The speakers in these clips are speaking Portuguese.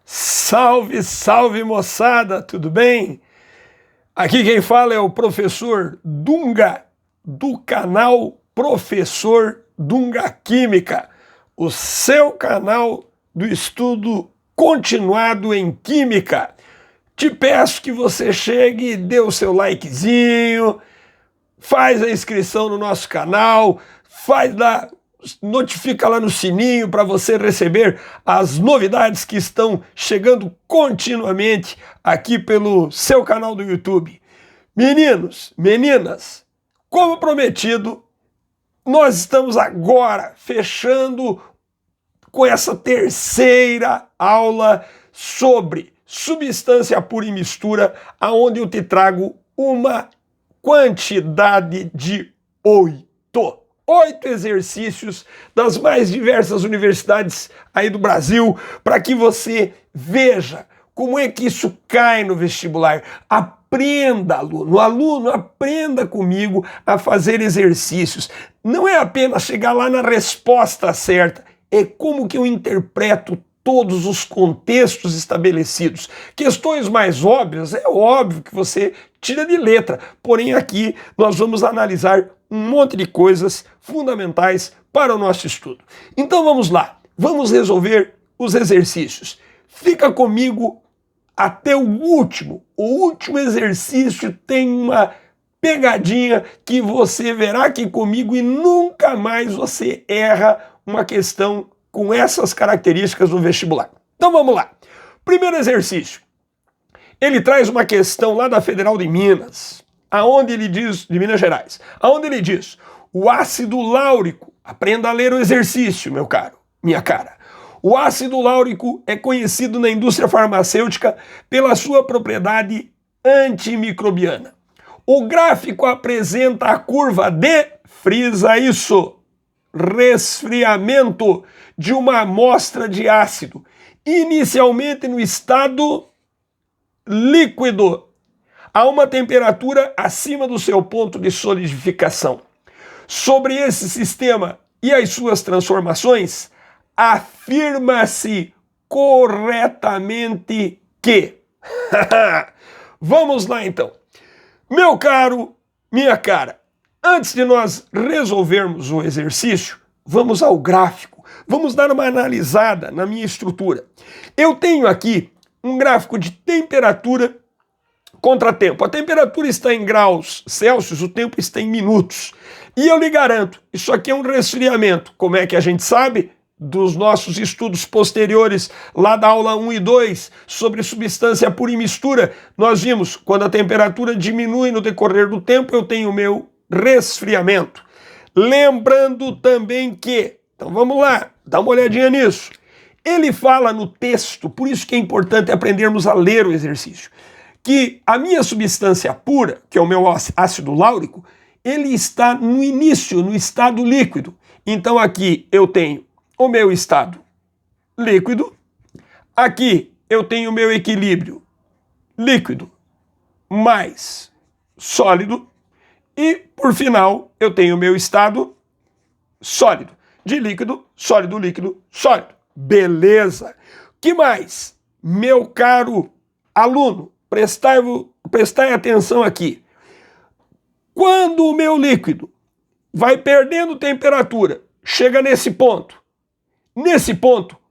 Salve, salve moçada, tudo bem? Aqui quem fala é o professor Dunga, do canal Professor Dunga Química, o seu canal do estudo continuado em Química. Te peço que você chegue e dê o seu likezinho, faz a inscrição no nosso canal, notifica lá no sininho para você receber as novidades que estão chegando continuamente aqui pelo seu canal do YouTube. Meninos, meninas, como prometido, nós estamos agora fechando com essa terceira aula sobre substância pura e mistura, aonde eu te trago uma quantidade de 8 exercícios das mais diversas universidades aí do Brasil, para que você veja como é que isso cai no vestibular. Aprenda, aluno, aprenda comigo a fazer exercícios. Não é apenas chegar lá na resposta certa, é como que eu interpreto todos os contextos estabelecidos. Questões mais óbvias, é óbvio que você tira de letra, porém aqui nós vamos analisar um monte de coisas fundamentais para o nosso estudo. Então vamos lá, vamos resolver os exercícios. Fica comigo até o último. O último exercício tem uma pegadinha que você verá aqui comigo e nunca mais você erra uma questão com essas características no vestibular. Então vamos lá. Primeiro exercício. Ele traz uma questão lá da Federal de Minas, aonde ele diz, de Minas Gerais, aonde ele diz: o ácido láurico, aprenda a ler o exercício, meu caro, minha cara. O ácido láurico é conhecido na indústria farmacêutica pela sua propriedade antimicrobiana. O gráfico apresenta a curva de, frisa isso, resfriamento de uma amostra de ácido, inicialmente no estado líquido, a uma temperatura acima do seu ponto de solidificação. Sobre esse sistema e as suas transformações, afirma-se corretamente que... Vamos lá então. Meu caro, minha cara, antes de nós resolvermos o exercício, vamos ao gráfico. Vamos dar uma analisada na minha estrutura. Eu tenho aqui um gráfico de temperatura contra tempo. A temperatura está em graus Celsius, o tempo está em minutos. E eu lhe garanto, isso aqui é um resfriamento. Como é que a gente sabe? Dos nossos estudos posteriores, lá da aula 1 e 2, sobre substância pura e mistura, nós vimos, quando a temperatura diminui no decorrer do tempo, eu tenho o meu resfriamento. Lembrando também que, então vamos lá, dá uma olhadinha nisso. Ele fala no texto, por isso que é importante aprendermos a ler o exercício, que a minha substância pura, que é o meu ácido láurico, ele está no início, no estado líquido. Então aqui eu tenho o meu estado líquido, aqui eu tenho o meu equilíbrio líquido mais sólido e, por final, eu tenho o meu estado sólido, de líquido, sólido, líquido, sólido. Beleza! Que mais? Meu caro aluno, prestai atenção aqui. Quando o meu líquido vai perdendo temperatura, chega nesse ponto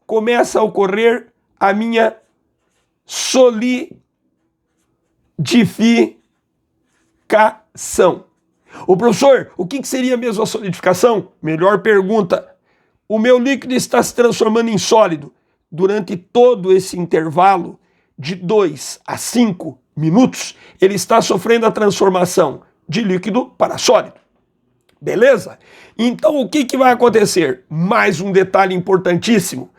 começa a ocorrer a minha solidificação. Ô professor, o que seria mesmo a solidificação? Melhor pergunta. O meu líquido está se transformando em sólido durante todo esse intervalo de 2 a 5 minutos, ele está sofrendo a transformação de líquido para sólido. Beleza? Então o que vai acontecer? Mais um detalhe importantíssimo.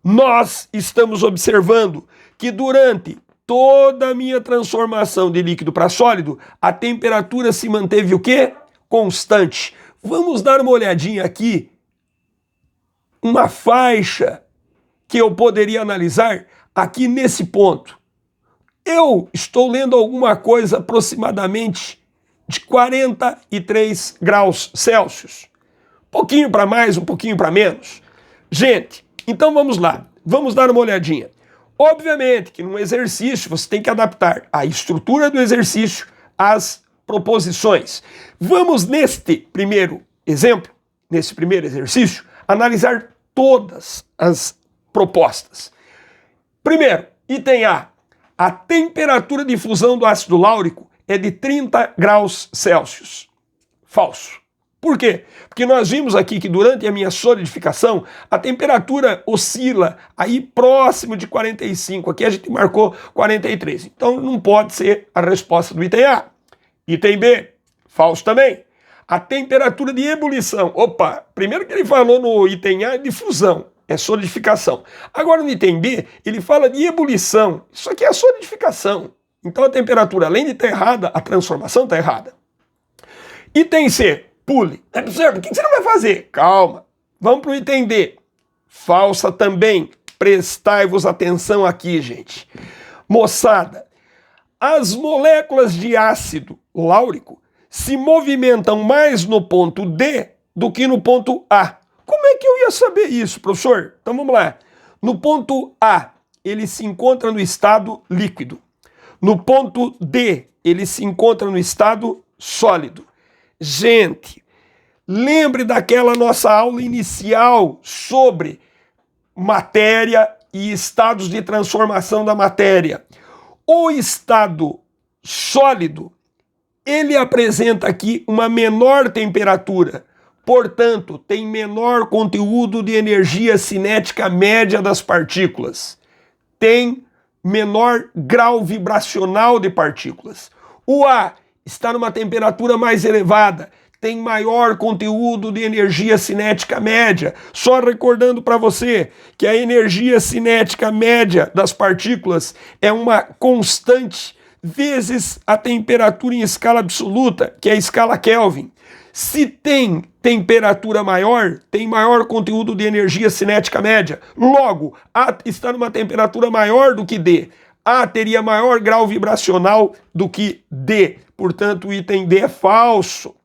Nós estamos observando que durante toda a minha transformação de líquido para sólido, a temperatura se manteve o quê? Constante. Vamos dar uma olhadinha aqui. Uma faixa que eu poderia analisar aqui nesse ponto. Eu estou lendo alguma coisa aproximadamente de 43 graus Celsius. Um pouquinho para mais, um pouquinho para menos. Gente, então vamos lá. Vamos dar uma olhadinha. Obviamente que num exercício você tem que adaptar a estrutura do exercício às proposições. Vamos neste primeiro exemplo, nesse primeiro exercício, analisar todas as propostas. Primeiro, item A. A temperatura de fusão do ácido láurico é de 30 graus Celsius. Falso. Por quê? Porque nós vimos aqui que durante a minha solidificação, a temperatura oscila aí próximo de 45. Aqui a gente marcou 43. Então não pode ser a resposta do item A. Item B, falso também. A temperatura de ebulição. Opa, primeiro que ele falou no item A é de fusão, é solidificação. Agora no item B, ele fala de ebulição. Isso aqui é solidificação. Então a temperatura, além de estar errada, a transformação está errada. Item C, pule. Professor, o que você não vai fazer? Calma. Vamos para o item D. Falsa também. Prestai-vos atenção aqui, gente. Moçada, as moléculas de ácido láurico se movimentam mais no ponto D do que no ponto A. Como é que eu ia saber isso, professor? Então vamos lá. No ponto A, ele se encontra no estado líquido. No ponto D, ele se encontra no estado sólido. Gente, lembre daquela nossa aula inicial sobre matéria e estados de transformação da matéria. O estado sólido, ele apresenta aqui uma menor temperatura, portanto, tem menor conteúdo de energia cinética média das partículas. Tem menor grau vibracional de partículas. O A está numa temperatura mais elevada, tem maior conteúdo de energia cinética média. Só recordando para você que a energia cinética média das partículas é uma constante vezes a temperatura em escala absoluta, que é a escala Kelvin. Se tem temperatura maior, tem maior conteúdo de energia cinética média. Logo, A está numa temperatura maior do que D. A teria maior grau vibracional do que D. Portanto, o item D é falso.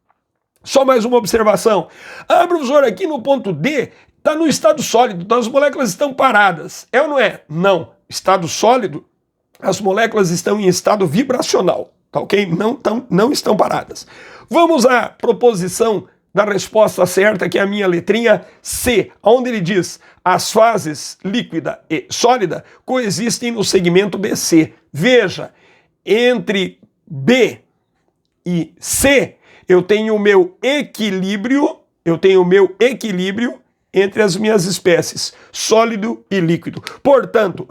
Só mais uma observação. Ah, professor, aqui no ponto D está no estado sólido, então as moléculas estão paradas. É ou não é? Não. Estado sólido, as moléculas estão em estado vibracional, tá ok? Não estão paradas. Vamos à proposição da resposta certa, que é a minha letrinha C, onde ele diz: as fases líquida e sólida coexistem no segmento BC. Veja, entre B e C, eu tenho o meu equilíbrio entre as minhas espécies, sólido e líquido. Portanto,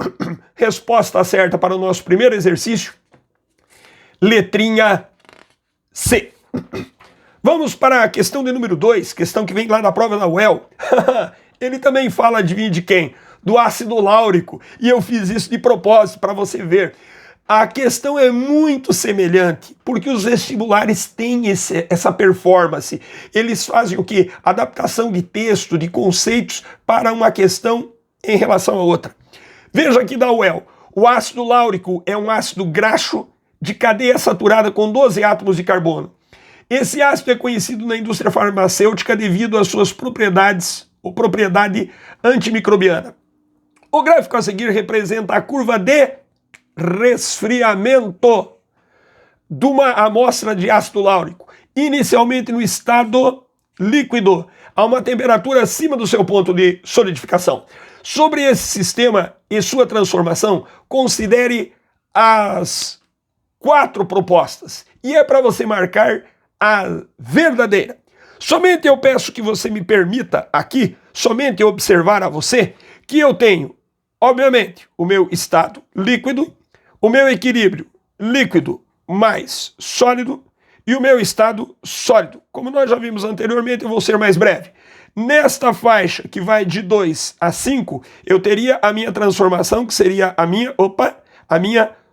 resposta certa para o nosso primeiro exercício, letrinha C. Vamos para a questão de número 2, questão que vem lá da prova da UEL. Ele também fala, adivinha de quem? Do ácido láurico. E eu fiz isso de propósito para você ver. A questão é muito semelhante, porque os vestibulares têm essa performance. Eles fazem o quê? Adaptação de texto, de conceitos para uma questão em relação a outra. Veja aqui da UEL. O ácido láurico é um ácido graxo de cadeia saturada com 12 átomos de carbono. Esse ácido é conhecido na indústria farmacêutica devido às suas propriedades ou propriedade antimicrobiana. O gráfico a seguir representa a curva de resfriamento de uma amostra de ácido láurico, inicialmente no estado líquido, a uma temperatura acima do seu ponto de solidificação. Sobre esse sistema e sua transformação, considere as 4 propostas, e é para você marcar a verdadeira. Somente eu peço que você me permita aqui, somente observar a você, que eu tenho, obviamente, o meu estado líquido, o meu equilíbrio líquido mais sólido e o meu estado sólido. Como nós já vimos anteriormente, eu vou ser mais breve. Nesta faixa que vai de 2 a 5, eu teria a minha transformação, que seria a minha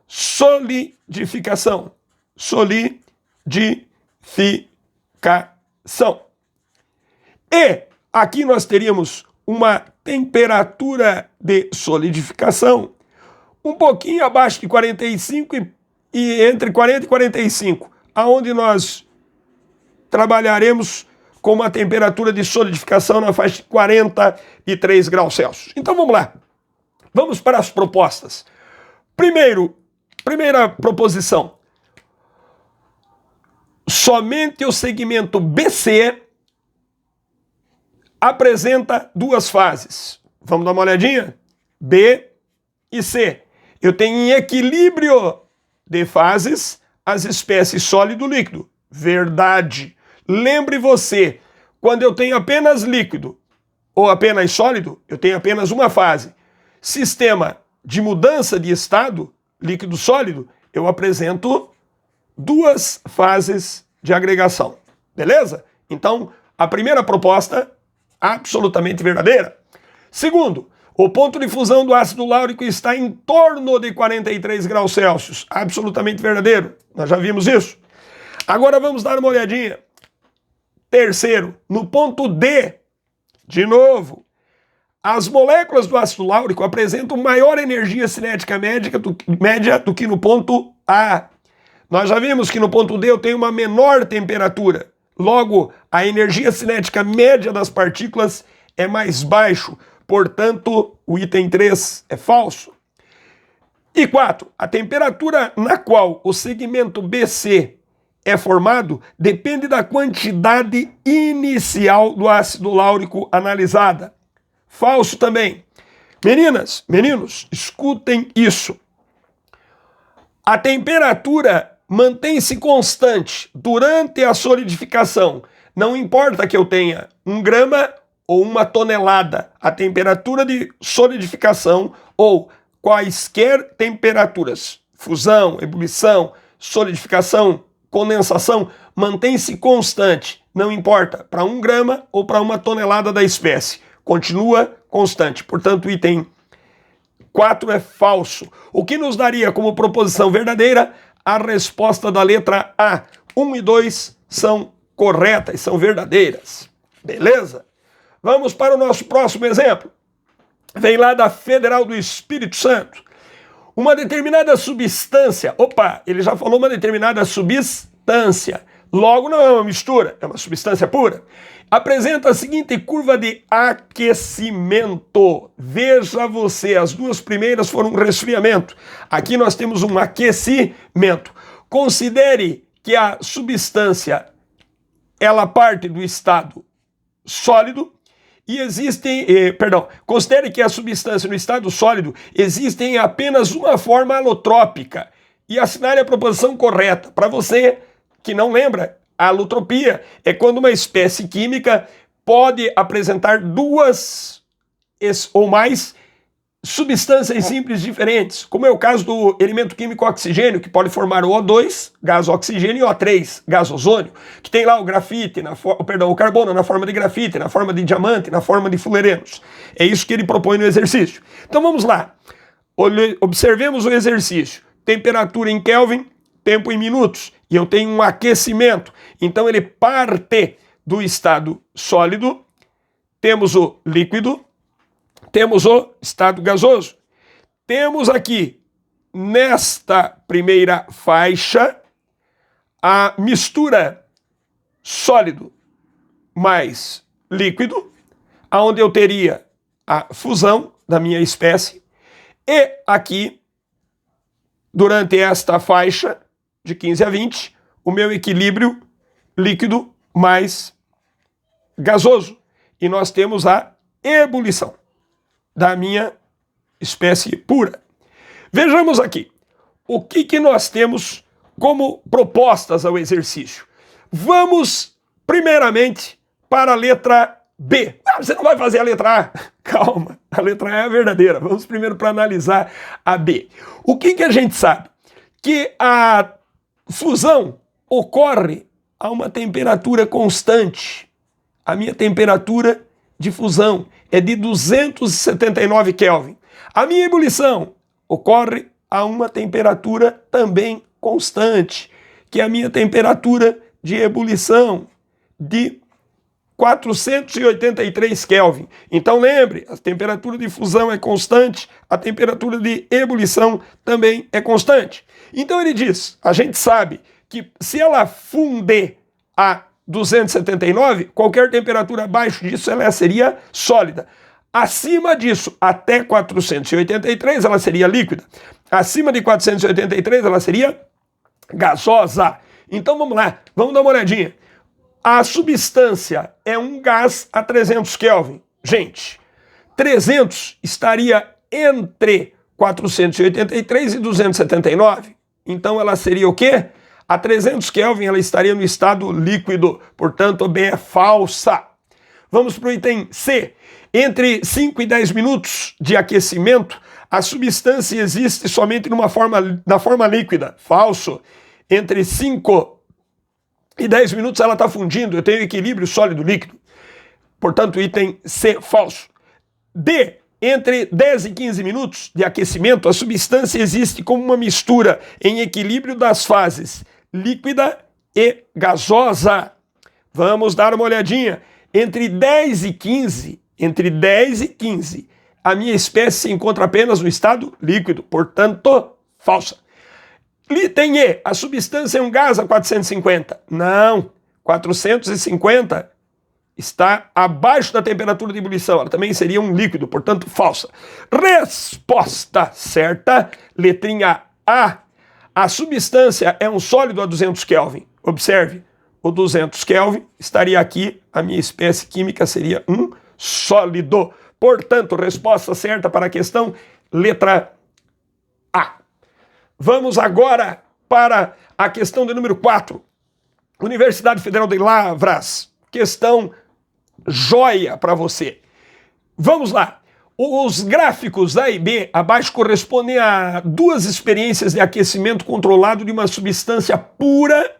solidificação. Solidificação. E aqui nós teríamos uma temperatura de solidificação um pouquinho abaixo de 45 e entre 40 e 45, aonde nós trabalharemos com uma temperatura de solidificação na faixa de 43 graus Celsius. Então vamos lá. Vamos para as propostas. Primeira proposição. Somente o segmento BC apresenta duas fases. Vamos dar uma olhadinha? B e C. Eu tenho em equilíbrio de fases as espécies sólido e líquido. Verdade. Lembre você, quando eu tenho apenas líquido ou apenas sólido, eu tenho apenas uma fase. Sistema de mudança de estado, líquido-sólido, eu apresento duas fases de agregação. Beleza? Então, a primeira proposta, absolutamente verdadeira. Segundo, o ponto de fusão do ácido láurico está em torno de 43 graus Celsius. Absolutamente verdadeiro. Nós já vimos isso. Agora vamos dar uma olhadinha. Terceiro, no ponto D, de novo, as moléculas do ácido láurico apresentam maior energia cinética média do que no ponto A. Nós já vimos que no ponto D eu tenho uma menor temperatura. Logo, a energia cinética média das partículas é mais baixo. Portanto, o item 3 é falso. E 4. A temperatura na qual o segmento BC é formado depende da quantidade inicial do ácido láurico analisada. Falso também. Meninas, meninos, escutem isso. A temperatura mantém-se constante durante a solidificação. Não importa que eu tenha 1 grama ou 1 tonelada. A temperatura de solidificação ou quaisquer temperaturas, fusão, ebulição, solidificação, condensação, mantém-se constante. Não importa para 1 grama ou para 1 tonelada da espécie. Continua constante. Portanto, o item 4 é falso. O que nos daria como proposição verdadeira a resposta da letra A. 1 e 2 são corretas, são verdadeiras. Beleza? Vamos para o nosso próximo exemplo. Vem lá da Federal do Espírito Santo. Uma determinada substância, ele já falou uma determinada substância, logo não é uma mistura, é uma substância pura. Apresenta a seguinte curva de aquecimento. Veja você, as duas primeiras foram um resfriamento. Aqui nós temos um aquecimento. Considere que a substância, ela parte do estado sólido e considere que a substância no estado sólido existem apenas uma forma alotrópica e assinale a proposição correta. Para você que não lembra, a alotropia é quando uma espécie química pode apresentar duas ou mais substâncias simples diferentes, como é o caso do elemento químico oxigênio, que pode formar o O2, gás oxigênio, e O3, gás ozônio, que tem lá o grafite, o carbono na forma de grafite, na forma de diamante, na forma de fullerenos. É isso que ele propõe no exercício. Então vamos lá. Observemos o exercício. Temperatura em Kelvin, tempo em minutos. E eu tenho um aquecimento. Então ele parte do estado sólido, temos o líquido, temos o estado gasoso. Temos aqui, nesta primeira faixa, a mistura sólido mais líquido, onde eu teria a fusão da minha espécie. E aqui, durante esta faixa de 15 a 20, o meu equilíbrio líquido mais gasoso. E nós temos a ebulição da minha espécie pura. Vejamos aqui, o que nós temos como propostas ao exercício. Vamos, primeiramente, para a letra B. Você não vai fazer a letra A? Calma, a letra A é a verdadeira. Vamos primeiro para analisar a B. O que a gente sabe? Que a fusão ocorre a uma temperatura constante. A minha temperatura de fusão é de 279 Kelvin. A minha ebulição ocorre a uma temperatura também constante, que é a minha temperatura de ebulição de 483 Kelvin. Então lembre, a temperatura de fusão é constante, a temperatura de ebulição também é constante. Então ele diz, a gente sabe que se ela fundir a 279, qualquer temperatura abaixo disso ela seria sólida. Acima disso, até 483, ela seria líquida. Acima de 483, ela seria gasosa. Então vamos lá, vamos dar uma olhadinha. A substância é um gás a 300 Kelvin. Gente, 300 estaria entre 483 e 279. Então ela seria o quê? A 300 Kelvin ela estaria no estado líquido. Portanto, B é falsa. Vamos para o item C. Entre 5 e 10 minutos de aquecimento, a substância existe somente na forma líquida. Falso. Entre 5 e 10 minutos ela está fundindo. Eu tenho equilíbrio sólido-líquido. Portanto, item C, falso. D. Entre 10 e 15 minutos de aquecimento, a substância existe como uma mistura em equilíbrio das fases líquida e gasosa. Vamos dar uma olhadinha. Entre 10 e 15, a minha espécie se encontra apenas no estado líquido, portanto, falsa. Item E, a substância é um gás a 450. Não, 450 está abaixo da temperatura de ebulição, ela também seria um líquido, portanto, falsa. Resposta certa, letrinha A. A substância é um sólido a 200 Kelvin. Observe, o 200 Kelvin estaria aqui, a minha espécie química seria um sólido. Portanto, resposta certa para a questão, letra A. Vamos agora para a questão de número 4. Universidade Federal de Lavras. Questão joia para você. Vamos lá. Os gráficos A e B abaixo correspondem a duas experiências de aquecimento controlado de uma substância pura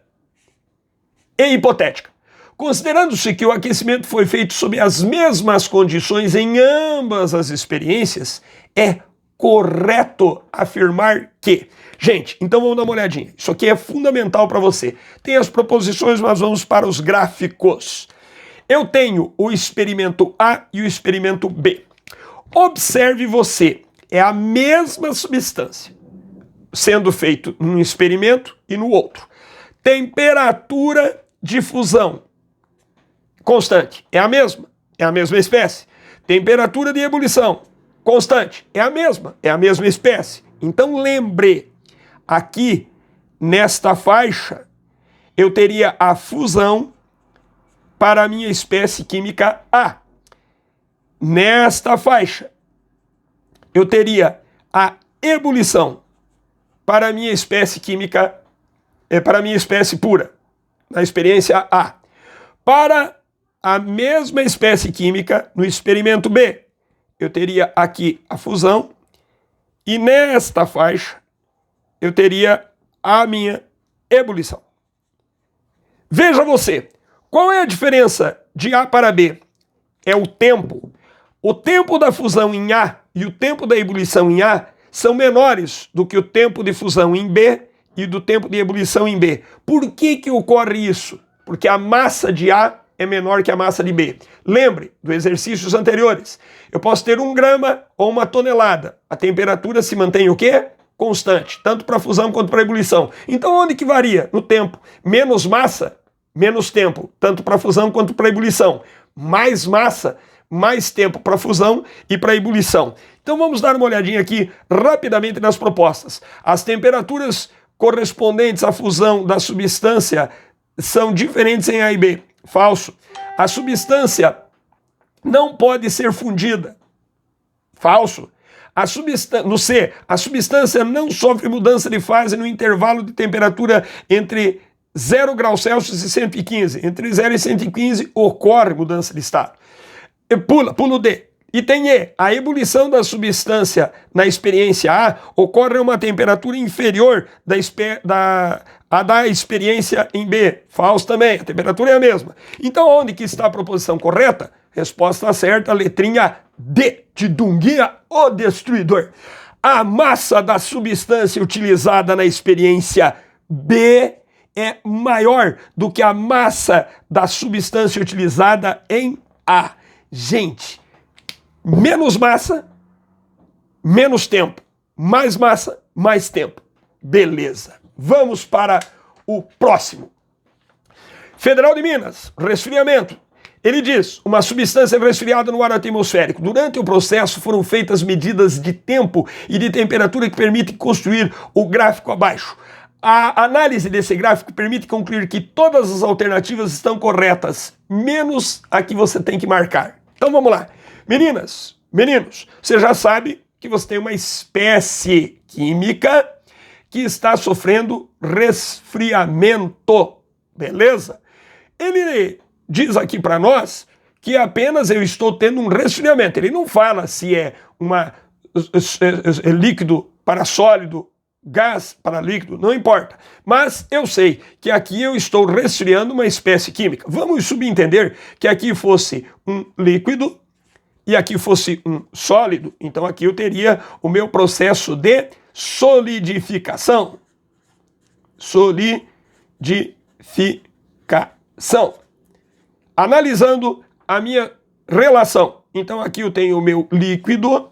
e hipotética. Considerando-se que o aquecimento foi feito sob as mesmas condições em ambas as experiências, é correto afirmar que... Gente, então vamos dar uma olhadinha. Isso aqui é fundamental para você. Tem as proposições, mas vamos para os gráficos. Eu tenho o experimento A e o experimento B. Observe você, é a mesma substância, sendo feito num experimento e no outro. Temperatura de fusão constante, é a mesma espécie. Temperatura de ebulição constante, é a mesma espécie. Então lembre, aqui nesta faixa, eu teria a fusão para a minha espécie química A. Nesta faixa, eu teria a ebulição para a minha espécie química, para a minha espécie pura, na experiência A. Para a mesma espécie química, no experimento B, eu teria aqui a fusão e nesta faixa eu teria a minha ebulição. Veja você, qual é a diferença de A para B? É o tempo. O tempo da fusão em A e o tempo da ebulição em A são menores do que o tempo de fusão em B e do tempo de ebulição em B. Por que ocorre isso? Porque a massa de A é menor que a massa de B. Lembre dos exercícios anteriores. Eu posso ter 1 grama ou 1 tonelada. A temperatura se mantém o quê? Constante, tanto para a fusão quanto para a ebulição. Então onde que varia? No tempo. Menos massa, menos tempo, tanto para a fusão quanto para a ebulição. Mais massa, mais tempo para a fusão e para a ebulição. Então vamos dar uma olhadinha aqui rapidamente nas propostas. As temperaturas correspondentes à fusão da substância são diferentes em A e B. Falso. A substância não pode ser fundida. Falso. No C, a substância não sofre mudança de fase no intervalo de temperatura entre 0 graus Celsius e 115. Entre 0 e 115 ocorre mudança de estado. Pulo D. Item E. A ebulição da substância na experiência A ocorre a uma temperatura inferior da experiência em B. Falso também. A temperatura é a mesma. Então, onde que está a proposição correta? Resposta certa, letrinha D, de Dunguia, o Destruidor. A massa da substância utilizada na experiência B é maior do que a massa da substância utilizada em A. Gente, menos massa, menos tempo. Mais massa, mais tempo. Beleza. Vamos para o próximo. Federal de Minas, resfriamento. Ele diz, uma substância resfriada no ar atmosférico. Durante o processo foram feitas medidas de tempo e de temperatura que permitem construir o gráfico abaixo. A análise desse gráfico permite concluir que todas as alternativas estão corretas, menos a que você tem que marcar. Então vamos lá. Meninas, meninos, você já sabe que você tem uma espécie química que está sofrendo resfriamento, beleza? Ele diz aqui para nós que apenas eu estou tendo um resfriamento. Ele não fala se é líquido para sólido, gás para líquido, não importa. Mas eu sei que aqui eu estou resfriando uma espécie química. Vamos subentender que aqui fosse um líquido e aqui fosse um sólido. Então aqui eu teria o meu processo de solidificação. Solidificação. Analisando a minha relação. Então aqui eu tenho o meu líquido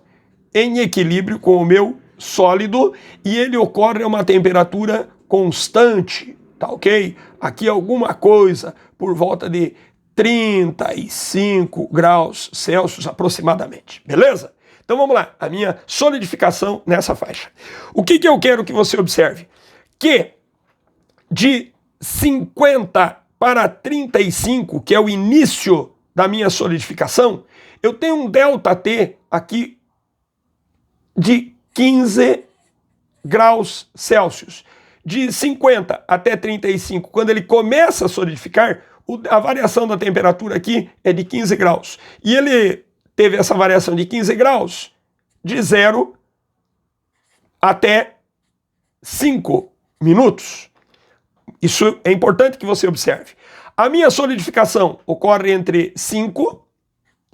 em equilíbrio com o meu sólido e ele ocorre a uma temperatura constante, tá ok? Aqui alguma coisa por volta de 35 graus Celsius aproximadamente, beleza? Então vamos lá, a minha solidificação nessa faixa. O que eu quero que você observe? Que de 50 para 35, que é o início da minha solidificação, eu tenho um ΔT aqui de 15 graus Celsius. De 50 até 35, quando ele começa a solidificar, a variação da temperatura aqui é de 15 graus. E ele teve essa variação de 15 graus de 0 até 5 minutos. Isso é importante que você observe. A minha solidificação ocorre entre 5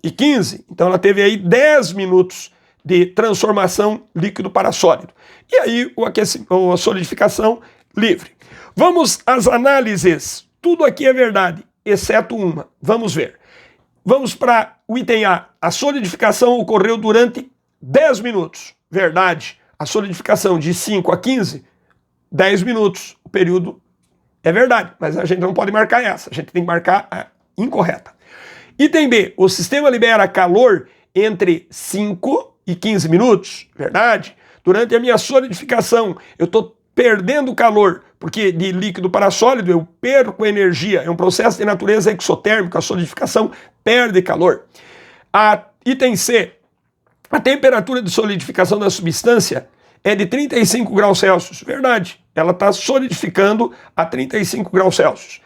e 15, então ela teve aí 10 minutos de transformação líquido para sólido. E aí a solidificação livre. Vamos às análises. Tudo aqui é verdade, exceto uma. Vamos ver. Vamos para o item A. A solidificação ocorreu durante 10 minutos. Verdade. A solidificação de 5 a 15, 10 minutos. O período é verdade, mas a gente não pode marcar essa. A gente tem que marcar a incorreta. Item B. O sistema libera calor entre 5 e 15 minutos. Verdade. Durante a minha solidificação, eu estou perdendo calor, porque de líquido para sólido eu perco energia. É um processo de natureza exotérmica. A solidificação perde calor. Item C. A temperatura de solidificação da substância é de 35 graus Celsius. Verdade. Ela está solidificando a 35 graus Celsius.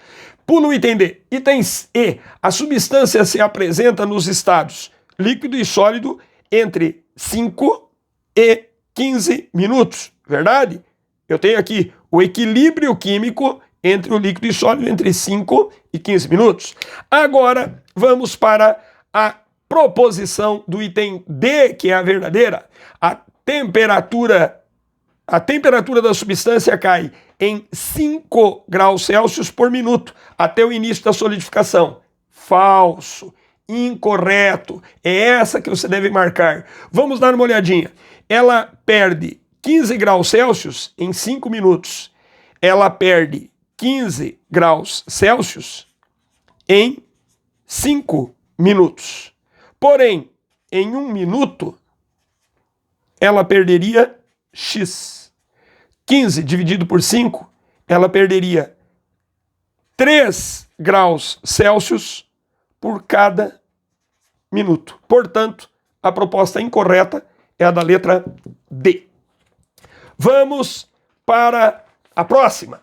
Pulo o item D. Item E. A substância se apresenta nos estados líquido e sólido entre 5 e 15 minutos. Verdade? Eu tenho aqui o equilíbrio químico entre o líquido e sólido entre 5 e 15 minutos. Agora, vamos para a proposição do item D, que é a verdadeira. A temperatura da substância cai em 5 graus Celsius por minuto até o início da solidificação. Falso. Incorreto. É essa que você deve marcar. Vamos dar uma olhadinha. Ela perde 15 graus Celsius em 5 minutos. Ela perde 15 graus Celsius em 5 minutos. Porém, em 1 minuto, ela perderia X. 15 dividido por 5, ela perderia 3 graus Celsius por cada minuto. Portanto, a proposta incorreta é a da letra D. Vamos para a próxima.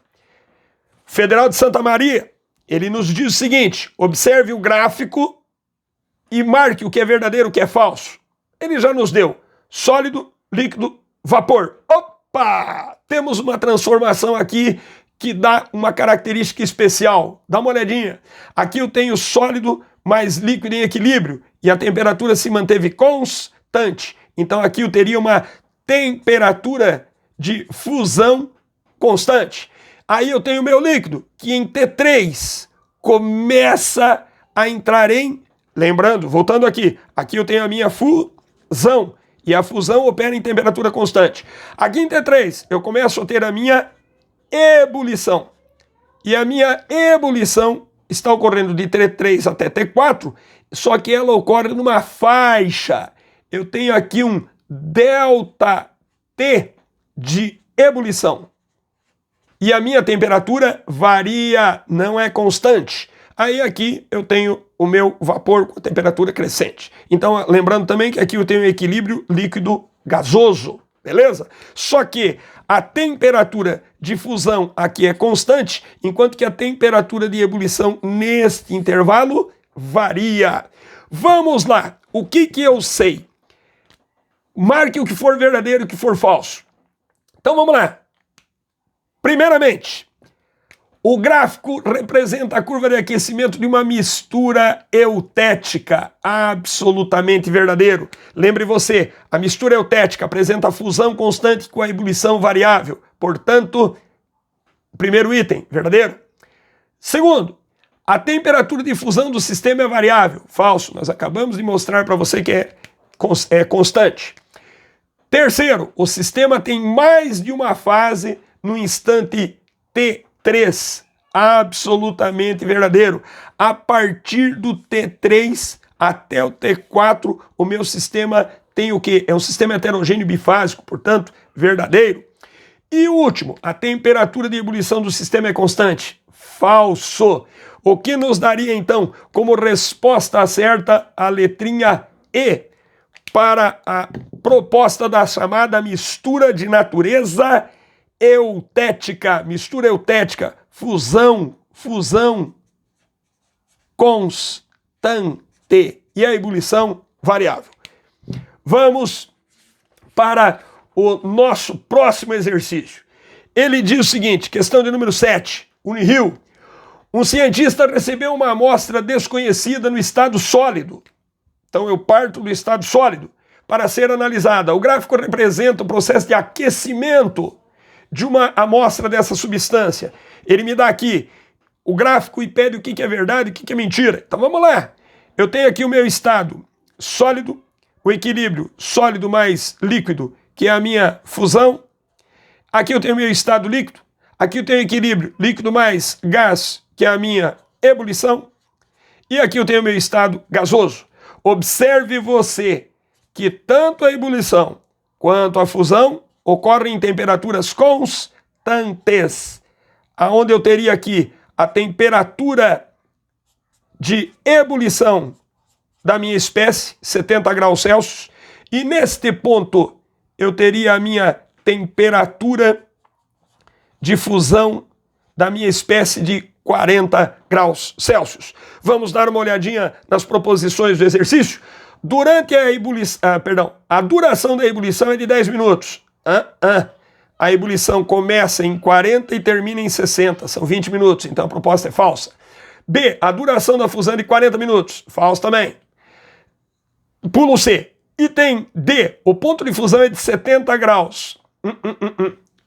Federal de Santa Maria, ele nos diz o seguinte: observe o gráfico e marque o que é verdadeiro e o que é falso. Ele já nos deu sólido, líquido, vapor. Opa! Temos uma transformação aqui que dá uma característica especial. Dá uma olhadinha. Aqui eu tenho sólido mais líquido em equilíbrio e a temperatura se manteve constante. Então aqui eu teria uma temperatura de fusão constante. Aí eu tenho o meu líquido, que em T3 começa a entrar em... Lembrando, voltando aqui eu tenho a minha fusão, e a fusão opera em temperatura constante. Aqui em T3 eu começo a ter a minha ebulição. E a minha ebulição está ocorrendo de T3 até T4, só que ela ocorre numa faixa. Eu tenho aqui um ΔT de ebulição. E a minha temperatura varia, não é constante. Aí aqui eu tenho o meu vapor com a temperatura crescente. Então, lembrando também que aqui eu tenho um equilíbrio líquido gasoso, beleza? Só que a temperatura de fusão aqui é constante, enquanto que a temperatura de ebulição neste intervalo varia. Vamos lá, o que eu sei? Marque o que for verdadeiro e o que for falso. Então vamos lá. Primeiramente, o gráfico representa a curva de aquecimento de uma mistura eutética, absolutamente verdadeiro. Lembre você, a mistura eutética apresenta a fusão constante com a ebulição variável. Portanto, primeiro item, verdadeiro. Segundo, a temperatura de fusão do sistema é variável. Falso, nós acabamos de mostrar para você que é constante. Terceiro, o sistema tem mais de uma fase no instante T3, absolutamente verdadeiro. A partir do T3 até o T4, o meu sistema tem o quê? É um sistema heterogêneo bifásico, portanto, verdadeiro. E o último, a temperatura de ebulição do sistema é constante. Falso. O que nos daria, então, como resposta certa a letrinha E, para a proposta da chamada mistura de natureza eutética, mistura eutética, fusão constante e a ebulição variável. Vamos para o nosso próximo exercício. Ele diz o seguinte, questão de número 7, Unirio. Um cientista recebeu uma amostra desconhecida no estado sólido. Então eu parto do estado sólido para ser analisada. O gráfico representa o processo de aquecimento de uma amostra dessa substância. Ele me dá aqui o gráfico e pede o que é verdade e o que é mentira. Então vamos lá. Eu tenho aqui o meu estado sólido, o equilíbrio sólido mais líquido, que é a minha fusão. Aqui eu tenho o meu estado líquido. Aqui eu tenho o equilíbrio líquido mais gás, que é a minha ebulição. E aqui eu tenho o meu estado gasoso. Observe você que tanto a ebulição quanto a fusão ocorrem em temperaturas constantes, aonde eu teria aqui a temperatura de ebulição da minha espécie, 70 graus Celsius, e neste ponto eu teria a minha temperatura de fusão da minha espécie de 40 graus Celsius. Vamos dar uma olhadinha nas proposições do exercício? Durante a ebulição, a duração da ebulição é de 10 minutos. A ebulição começa em 40 e termina em 60, são 20 minutos, então a proposta é falsa. B, a duração da fusão é de 40 minutos, falso também. Pulo C. Item D, o ponto de fusão é de 70 graus.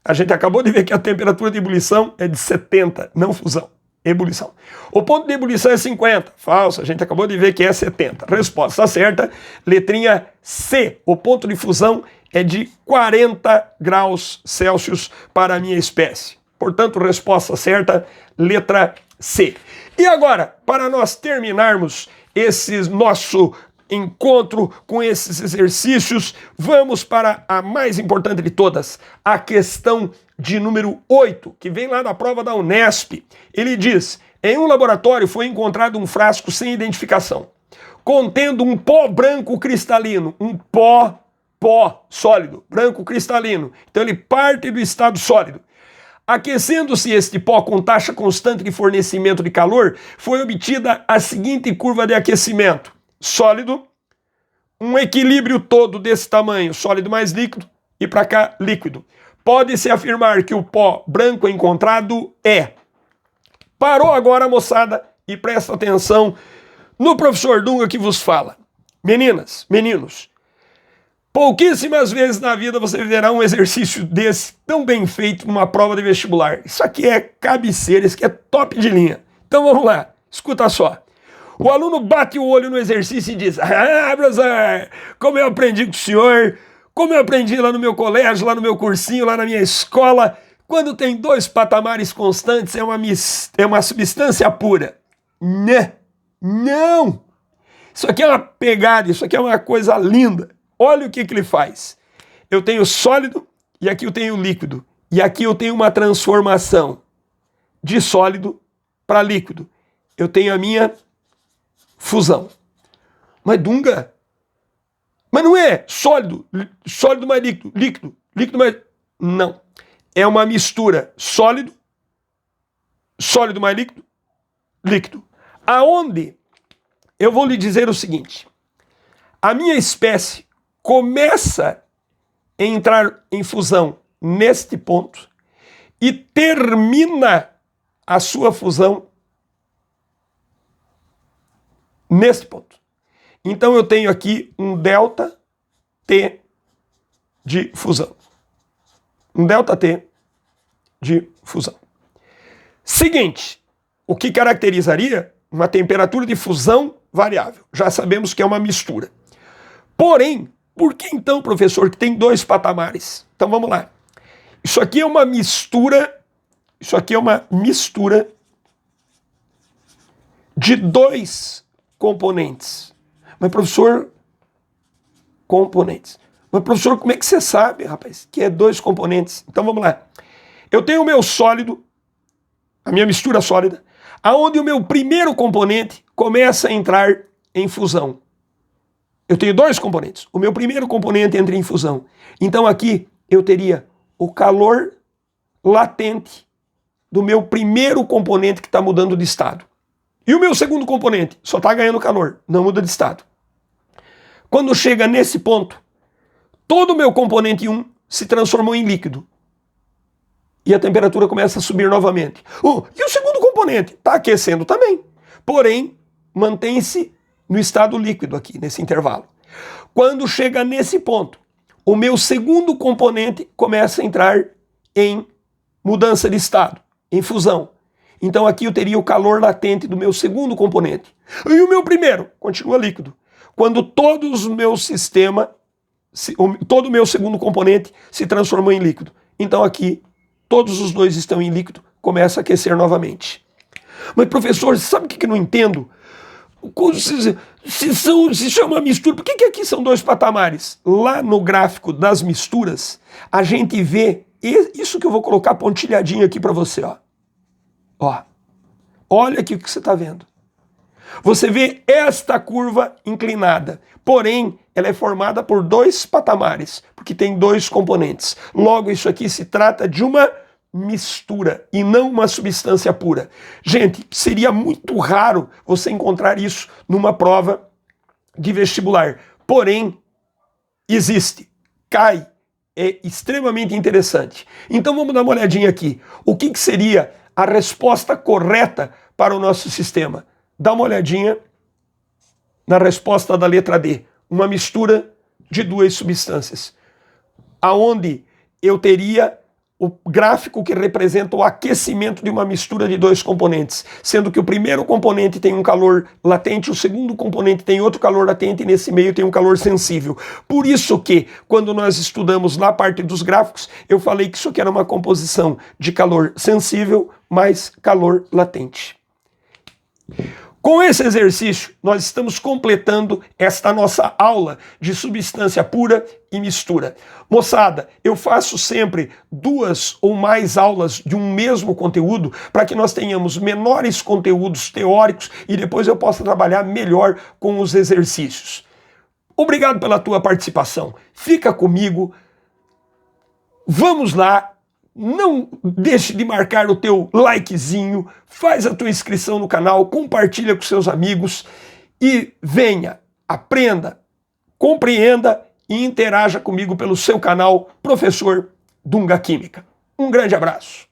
A gente acabou de ver que a temperatura de ebulição é de 70, não fusão, ebulição. O ponto de ebulição é 50, falso, a gente acabou de ver que é 70. Resposta certa, letrinha C, o ponto de fusão é de 40 graus Celsius para a minha espécie. Portanto, resposta certa, letra C. E agora, para nós terminarmos esse nosso encontro com esses exercícios, vamos para a mais importante de todas, a questão de número 8, que vem lá da prova da Unesp. Ele diz, em um laboratório foi encontrado um frasco sem identificação, contendo um pó branco cristalino, um pó sólido, branco cristalino. Então ele parte do estado sólido. Aquecendo-se este pó com taxa constante de fornecimento de calor, foi obtida a seguinte curva de aquecimento. Sólido, um equilíbrio todo desse tamanho, sólido mais líquido, e para cá, líquido. Pode-se afirmar que o pó branco encontrado é. Parou agora, moçada, e presta atenção no professor Dunga que vos fala. Meninas, meninos, pouquíssimas vezes na vida você verá um exercício desse tão bem feito numa prova de vestibular. Isso aqui é cabeceira, isso aqui é top de linha. Então vamos lá, escuta só. O aluno bate o olho no exercício e diz, professor, como eu aprendi com o senhor, como eu aprendi lá no meu colégio, lá no meu cursinho, lá na minha escola, quando tem dois patamares constantes é uma substância pura. Né? Não! Isso aqui é uma pegada, isso aqui é uma coisa linda. Olha o que ele faz. Eu tenho sólido e aqui eu tenho líquido. E aqui eu tenho uma transformação de sólido para líquido. Eu tenho a minha fusão. Mas Dunga, mas não é sólido, sólido mais líquido, líquido, líquido mais... Não. É uma mistura sólido, sólido mais líquido, líquido. Aonde eu vou lhe dizer o seguinte, a minha espécie começa a entrar em fusão neste ponto e termina a sua fusão neste ponto. Então eu tenho aqui um delta T de fusão. Um delta T de fusão. Seguinte, o que caracterizaria uma temperatura de fusão variável? Já sabemos que é uma mistura. Porém, por que então, professor, que tem dois patamares? Então vamos lá. Isso aqui é uma mistura, de dois componentes. Mas professor, componentes. Mas professor, como é que você sabe, rapaz, que é dois componentes? Então vamos lá. Eu tenho o meu sólido, a minha mistura sólida, aonde o meu primeiro componente começa a entrar em fusão. Eu tenho dois componentes. O meu primeiro componente entra em fusão. Então aqui eu teria o calor latente do meu primeiro componente que está mudando de estado. E o meu segundo componente só está ganhando calor, não muda de estado. Quando chega nesse ponto, todo o meu componente 1 se transformou em líquido. E a temperatura começa a subir novamente. E o segundo componente está aquecendo também. Porém, mantém-se no estado líquido aqui, nesse intervalo. Quando chega nesse ponto, o meu segundo componente começa a entrar em mudança de estado, em fusão. Então aqui eu teria o calor latente do meu segundo componente. E o meu primeiro continua líquido. Quando todo o meu sistema, todo o meu segundo componente se transformou em líquido. Então aqui todos os dois estão em líquido, começa a aquecer novamente. Mas professor, sabe o que eu não entendo? Se isso é uma mistura, por que aqui são dois patamares? Lá no gráfico das misturas, a gente vê isso que eu vou colocar pontilhadinho aqui para você. Ó. Olha aqui o que você está vendo. Você vê esta curva inclinada, porém ela é formada por dois patamares, porque tem dois componentes. Logo, isso aqui se trata de uma mistura e não uma substância pura. Gente, seria muito raro você encontrar isso numa prova de vestibular. Porém, existe, cai, é extremamente interessante. Então vamos dar uma olhadinha aqui. O que seria a resposta correta para o nosso sistema? Dá uma olhadinha na resposta da letra D. Uma mistura de duas substâncias. Aonde eu teria o gráfico que representa o aquecimento de uma mistura de dois componentes, sendo que o primeiro componente tem um calor latente, o segundo componente tem outro calor latente e nesse meio tem um calor sensível. Por isso que, quando nós estudamos na parte dos gráficos, eu falei que isso aqui era uma composição de calor sensível mais calor latente. Com esse exercício, nós estamos completando esta nossa aula de substância pura e mistura. Moçada, eu faço sempre 2 ou mais aulas de um mesmo conteúdo para que nós tenhamos menores conteúdos teóricos e depois eu possa trabalhar melhor com os exercícios. Obrigado pela tua participação. Fica comigo. Vamos lá. Não deixe de marcar o teu likezinho, faz a tua inscrição no canal, compartilha com seus amigos e venha, aprenda, compreenda e interaja comigo pelo seu canal Professor Dunga Química. Um grande abraço.